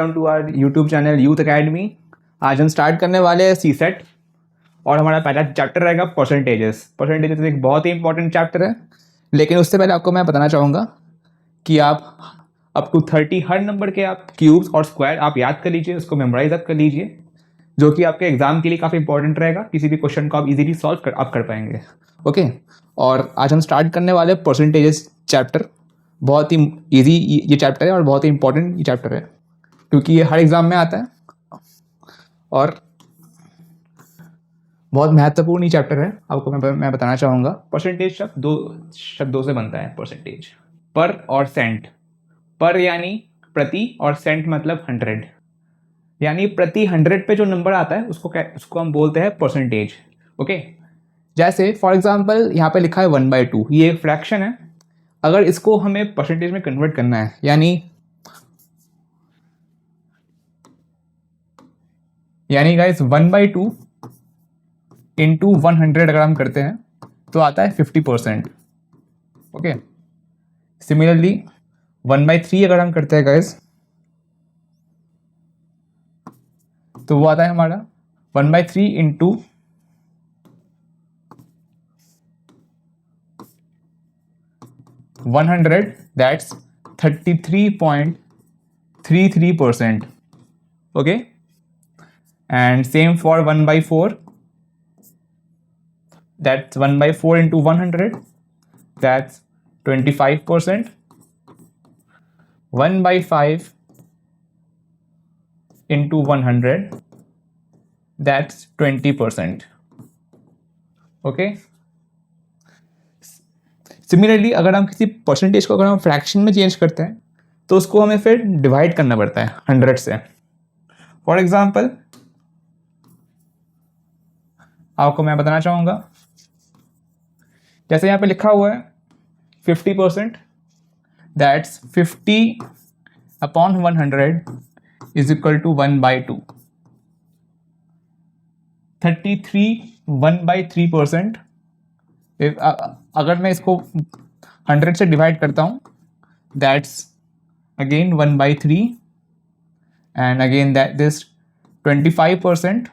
Welcome to our YouTube channel Youth Academy. आज हम start करने वाले हैं सी सेट और हमारा पहला चैप्टर रहेगा परसेंटेजेस। परसेंटेजेस एक बहुत ही इंपॉर्टेंट चैप्टर है, लेकिन उससे पहले आपको मैं बताना चाहूँगा कि आप अप टू 30 हर नंबर के आप क्यूब्स और स्क्वायर आप याद कर लीजिए, उसको मेमोराइज आप कर लीजिए, जो कि आपके एग्जाम के लिए काफ़ी इंपॉर्टेंट रहेगा। किसी भी क्वेश्चन को आप इजीली सॉल्व आप कर पाएंगे। ओके, और आज हम स्टार्ट करने वाले परसेंटेजेस चैप्टर। बहुत ही ईजी ये चैप्टर है और बहुत ही इंपॉर्टेंट ये चैप्टर है, क्योंकि ये हर एग्जाम में आता है और बहुत महत्वपूर्ण ये चैप्टर है। आपको मैं बताना चाहूँगा, परसेंटेज शब्द दो शब्दों से बनता है। परसेंटेज पर और सेंट। पर यानी प्रति और सेंट मतलब 100, यानी प्रति 100 पे जो नंबर आता है उसको हम बोलते हैं परसेंटेज। ओके, जैसे फॉर एग्जांपल यहाँ पे लिखा है 1/2, ये एक फ्रैक्शन है। अगर इसको हमें परसेंटेज में कन्वर्ट करना है, यानी गाइस 1/2 इंटू 100 अगर हम करते हैं तो आता है 50%। ओके, सिमिलरली 1/3 अगर हम करते हैं गाइस तो वो आता है हमारा 1/3 into 100, that's 33.33%। Okay, and same for 1/4, that's 1/4 into 100, that's 25%. 1/5 into 100, that's 20%. Okay, similarly अगर हम किसी परसेंटेज को अगर हम फ्रैक्शन में चेंज करते हैं तो उसको हमें फिर डिवाइड करना पड़ता है 100 से। फॉर एग्जाम्पल आपको मैं बताना चाहूँगा, जैसे यहाँ पे लिखा हुआ है 50%, दैट्स 50/100 इज इक्वल टू 1/2। 33 1/3%। अगर मैं इसको 100 से डिवाइड करता हूँ, that's again 1/3, and again that this 25%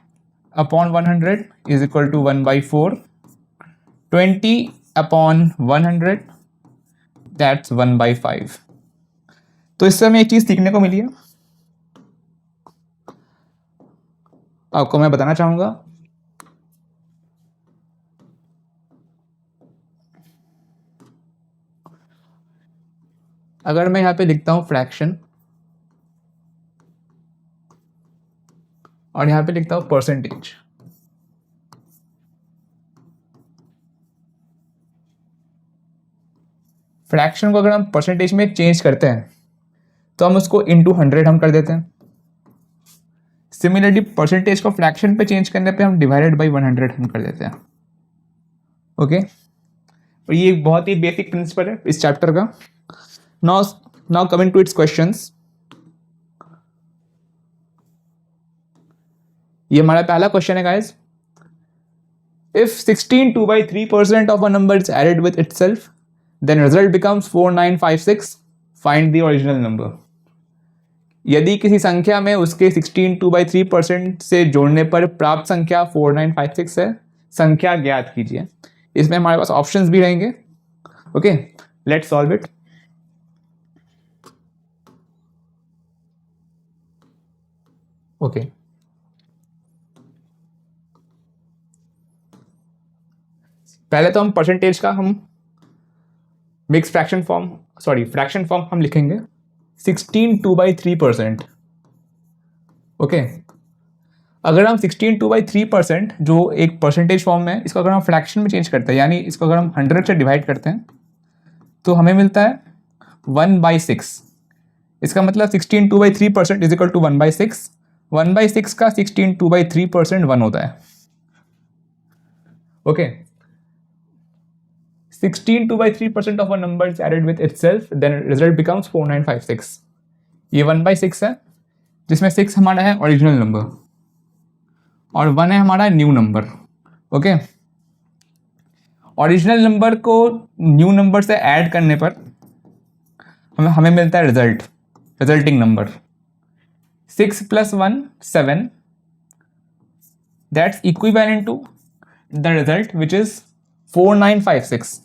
upon 100 is equal to 1/4. 20/100, that's 1/5। तो इससे हमें एक चीज सीखने को मिली है, आपको मैं बताना चाहूंगा। अगर मैं यहां पे लिखता हूं फ्रैक्शन और यहां पे लिखता हूं परसेंटेज, फ्रैक्शन को अगर हम परसेंटेज में चेंज करते हैं तो हम उसको इंटू 100 हम कर देते हैं। सिमिलरली परसेंटेज को फ्रैक्शन पे चेंज करने पे हम डिवाइडेड बाई 100 हम कर देते हैं। ओके, और ये एक बहुत ही बेसिक प्रिंसिपल है इस चैप्टर का। Now coming to its questions. ये हमारा पहला क्वेश्चन है guys, if 16 2/3% of a number is added with itself, then result becomes 4956, find the original number। यदि किसी संख्या में उसके 16 2/3% से जोड़ने पर प्राप्त संख्या 4956 है, संख्या ज्ञात कीजिए। इसमें हमारे पास ऑप्शंस भी रहेंगे। Okay, let's solve it. Okay, पहले तो हम परसेंटेज का हम मिक्स फ्रैक्शन फॉर्म हम लिखेंगे 16 2/3%। ओके, अगर हम 16 2/3% जो एक परसेंटेज फॉर्म में, इसको अगर हम फ्रैक्शन में चेंज करते हैं, यानी इसको अगर हम 100 से डिवाइड करते हैं तो हमें मिलता है 1/6। इसका मतलब 16 2/3% इज इक्वल टू 1/6। 1/6 का 16 2/3% 1 होता है। Okay, 16 2/3% of a number is added with itself, then result becomes 4956। ये 1/6 है, जिसमें 6 हमारा है ओरिजिनल नंबर और 1 है हमारा new number. Okay, original number को न्यू नंबर से ऐड करने पर हमें मिलता है resulting number. 6 plus 1 7, that's equivalent to the result, which is 4956.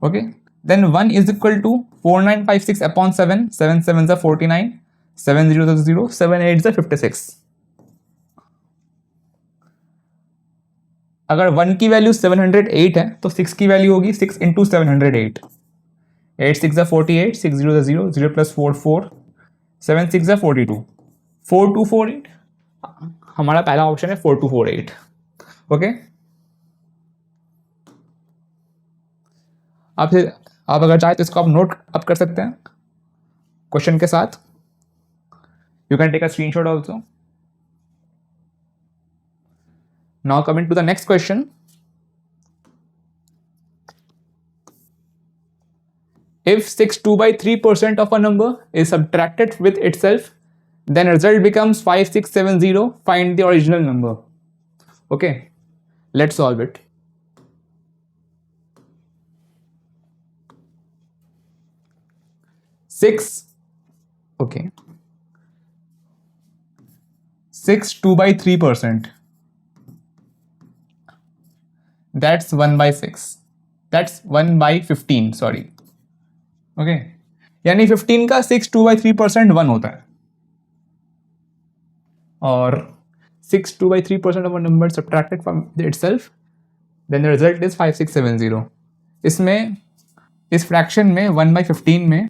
Okay, then 1 is equal to 4956 upon 7, 7 7s are 49, 7 0 is 0, 7 8 is 56. अगर 1 की वैल्यू 708 है तो 6 की वैल्यू होगी 6 इंटू 708, 8 6 48, 6 0 0, 0 plus 4 4, 7 6 42, 4248, हमारा पहला ऑप्शन है 4248. ओके, आप अगर चाहे तो इसको आप नोट अप कर सकते हैं क्वेश्चन के साथ. You can take a screenshot also. Now coming to the next question. If 62/3% of a number is subtracted with itself, then result becomes 5670. Find the original number. Okay, let's solve it. Okay, 62/3%. That's 1/6. That's 1/15. Sorry. Okay, यानी 15 का 62/3% 1 होता है, और 62/3% of a number subtracted from itself, then the result is 5670. इसमें इस fraction में 1/15 में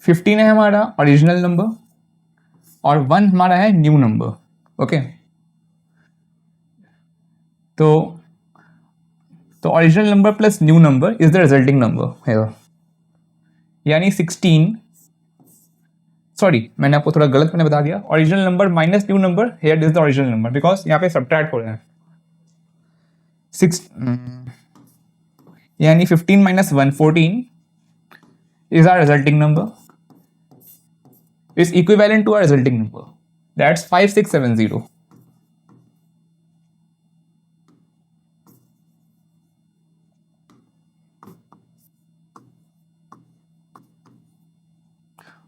15 है हमारा ओरिजिनल नंबर और 1 हमारा है न्यू नंबर. ओके, तो original number plus new number is the resulting number है. यानी 16, सॉरी मैंने आपको थोड़ा गलत मैंने बता दिया, original number minus new number, here is the original number because यहाँ पे सब्ट्रैक्ट हो रहे हैं. 6 यानी 15 minus 1 14 is our resulting number, is equivalent to our resulting number, that's 5670.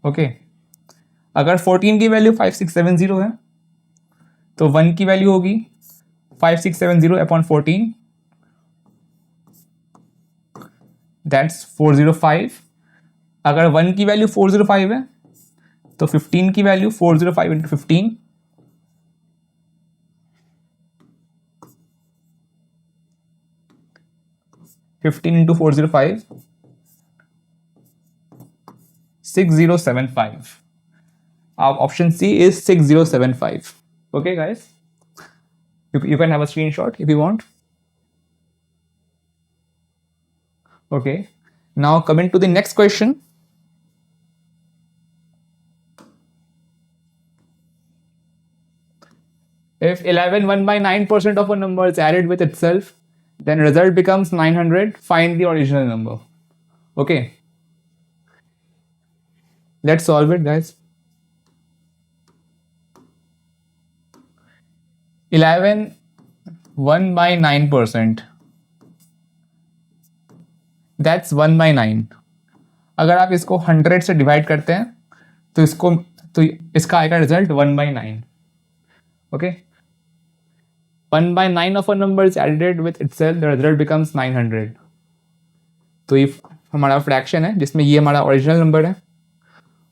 Okay, अगर 14 की वैल्यू 5670 है तो 1 की वैल्यू होगी 5670 अपॉन 14, दैट्स 405. अगर 1 की वैल्यू 405 है तो 15 की value 405 into 15, into 405, 6075. Our option C is 6075. Okay, guys, you can have a screenshot if you want. Okay, now coming to the next question. If 11 1/9% of a number is added with itself, then result becomes 900. Find the original number. Okay, let's solve it, guys. 11 1/9%, that's 1/9. अगर आप इसको 100 से divide करते हैं तो इसका आएगा result 1/9. Okay, 1/9 of a number is added with itself, the result becomes 900. तो ये हमारा फ्रैक्शन है जिसमें ये हमारा ओरिजिनल नंबर है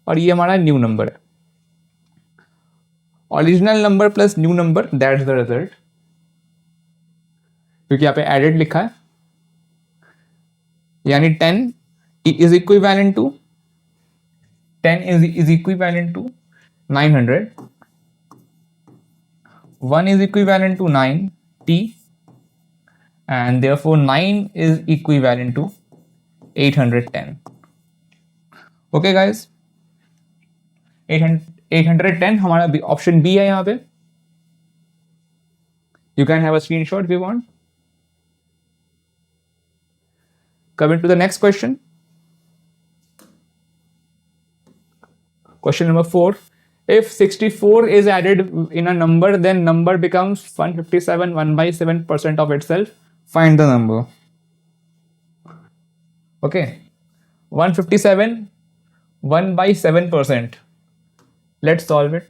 और ये हमारा न्यू नंबर है. Original number plus new number, that's the result, क्योंकि यहाँ पे एडेड लिखा है. यानी 10 is equivalent to 900. 1 is equivalent to 9t, and therefore 9 is equivalent to 810. Okay, guys, 810 हमारा ऑप्शन बी है यहाँ पे. You can have a screenshot if you want. Coming to the next question. Question number 4. If 64 is added in a number, then number becomes 157 1/7% of itself. Find the number. Okay, 157 1/7%. Let's solve it.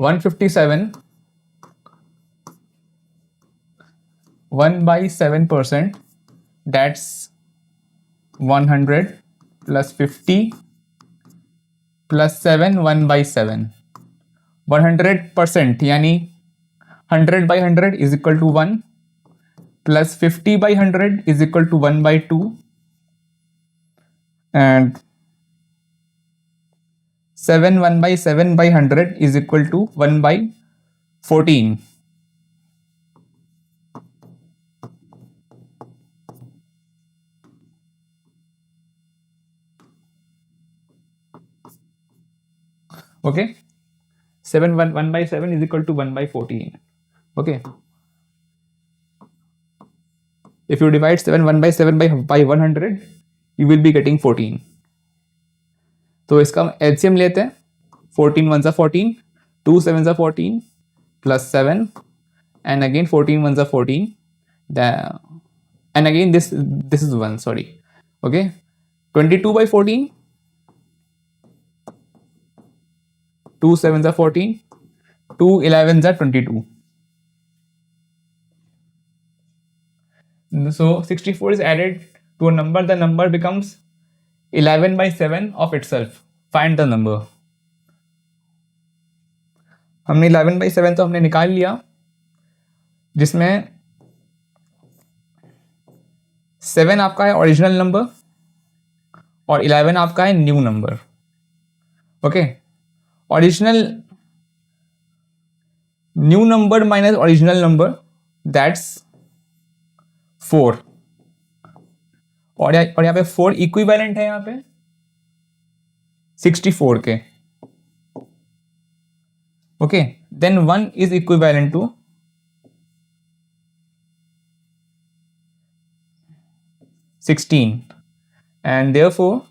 $157, 1/7%, that's 100 plus 50 plus 7, 1/7. 100% यानी 100/100 is equal to 1 plus 50/100 is equal to 1/2 and 7 1/7/100 is equal to 1/14. Okay, 1/7 is equal to 1/14. Okay, if you divide 7 1/7 by 100, you will be getting 14. तो इसका LCM लेते हैं. 14 1s are 14, 2 7s are 14 plus 7 and again 14 1s are 14, and again this is 1, sorry. Okay, 22/14, 2 7s are 14, 2 11s are 22. So 64 is added to a number, the number becomes 11/7 of itself. Find the number. हमने 11/7 तो हमने निकाल लिया, जिसमें 7 आपका है original number और 11 आपका है new number. Okay, original new number minus original number, that's 4. और यहाँ पे 4 इक्विवेलेंट है यहाँ पे 64 के. Okay, then 1 is equivalent to 16 and therefore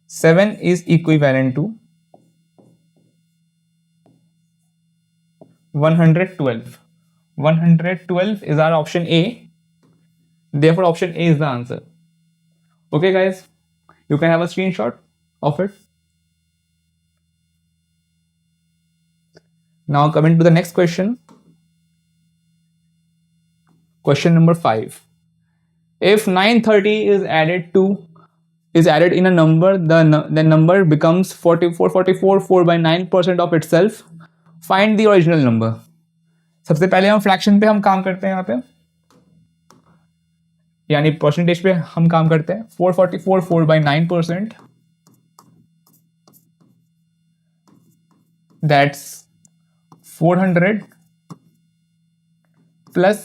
7 is equivalent to 112. 112 is our option A. Therefore option A is the answer. Okay guys, you can have a screenshot of it. Now coming to the next question. Question number 5. If 930 is added in a number, the number becomes 44 4/9% of itself. Find the original number. सबसे पहले हम fraction पे हम काम करते हैं, यहाँ पे यानी परसेंटेज पे हम काम करते हैं. 444 4/9%, that's 400 plus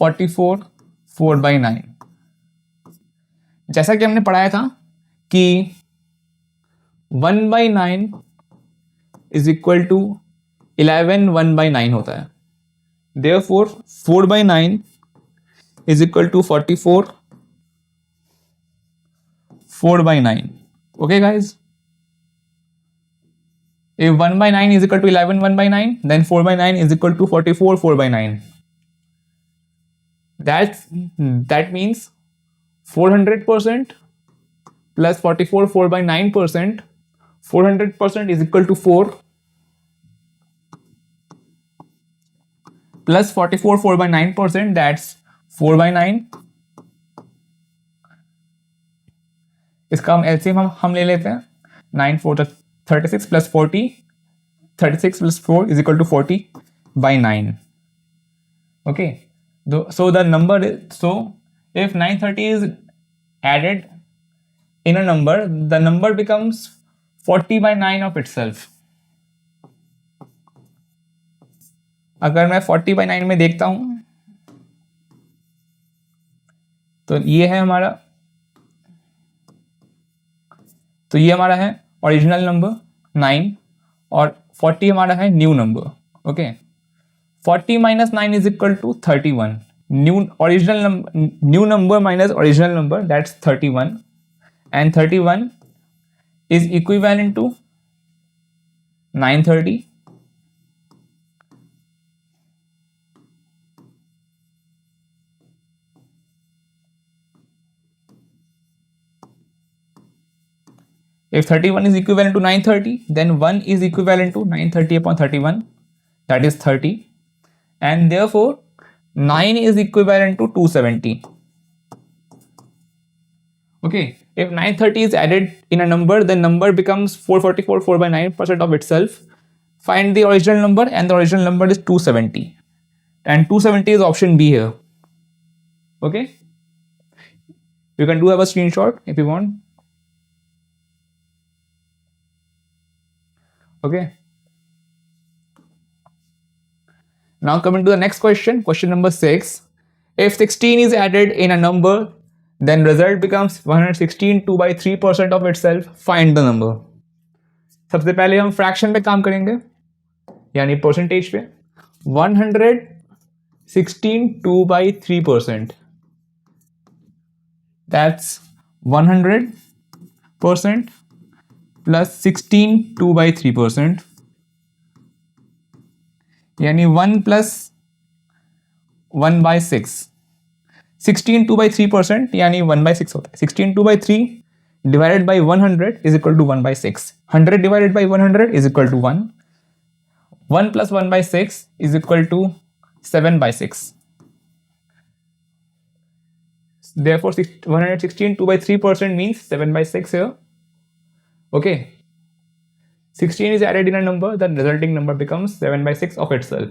44 4/9. जैसा कि हमने पढ़ाया था कि 1/9 इज इक्वल टू 11 1/9 होता है. Therefore 4/9 is equal to 44 4/9. Okay guys, if 1/9 is equal to 11 1/9, then 4/9 is equal to 44 4/9. That means 400% plus 44 4/9%. 400% is equal to 4 plus 44 4/9%, that's 4/9. इसका हम LCM हम ले लेते हैं. 9 4 36 plus 40. 36 plus 4 is equal to 40/9. Okay, so the number is, so if 930 is added in a number, the number becomes 40/9 of itself. अगर मैं 40/9 में देखता हूं तो ये है हमारा, तो ये हमारा है ओरिजिनल नंबर 9 और 40 हमारा है new number. Okay, 40 minus 9 is equal to 31. New number minus original number, that's 31, and 31 is equivalent to 930. If 31 is equivalent to 930, then 1 is equivalent to 930 upon 31, that is 30, and therefore 9 is equivalent to 270. Okay, if 930 is added in a number, then number becomes 444, 4 by 9% of itself. Find the original number, and the original number is 270, and 270 is option B here. Okay, you can do have a screenshot if you want. Okay, now coming to the next question, question number 6. If 16 is added in a number, then result becomes 116, 2 by 3% of itself. Find the number. सबसे पहले हम fraction पे काम करेंगे, यानी percentage पे. 116 2 by 3%, that's 100% plus 16 2 by 3%, यानी 1 plus 1 by 6. 16 2 by 3% यानी 1 by 6 होता है. 16 2 by 3 divided by 100 is equal to 1 by 6. 100 divided by 100 is equal to 1. 1 plus 1 by 6 is equal to 7 by 6. Therefore 116 2 by 3% means 7 by 6 here. Okay, 16 is added in a number, the resulting number becomes 7 by 6 of itself.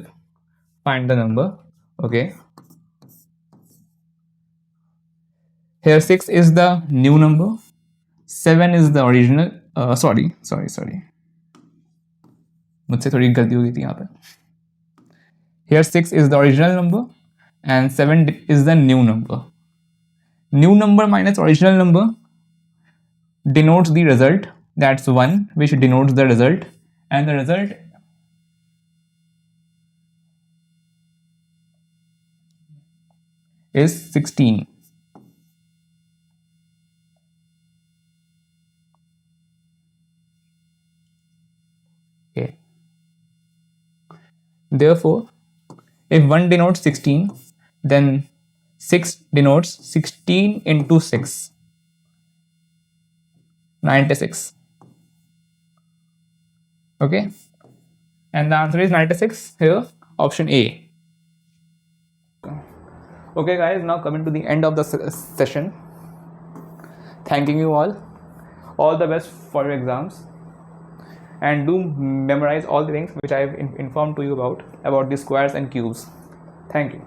Find the number. Okay, here 6 is the new number, 7 is the original. Sorry, मुझसे थोड़ी गलती हो गई थी यहाँ पे. Here 6 is the original number and 7 is the new number. New number minus original number denotes the result, that's 1, which denotes the result, and the result is 16. Okay, therefore if 1 denotes 16, then 6 denotes 16 into 6, 96. Okay, and the answer is 96 here, option A. Okay guys, now coming to the end of the session. Thanking you all the best for your exams, and do memorize all the things which I have informed to you about the squares and cubes. Thank you.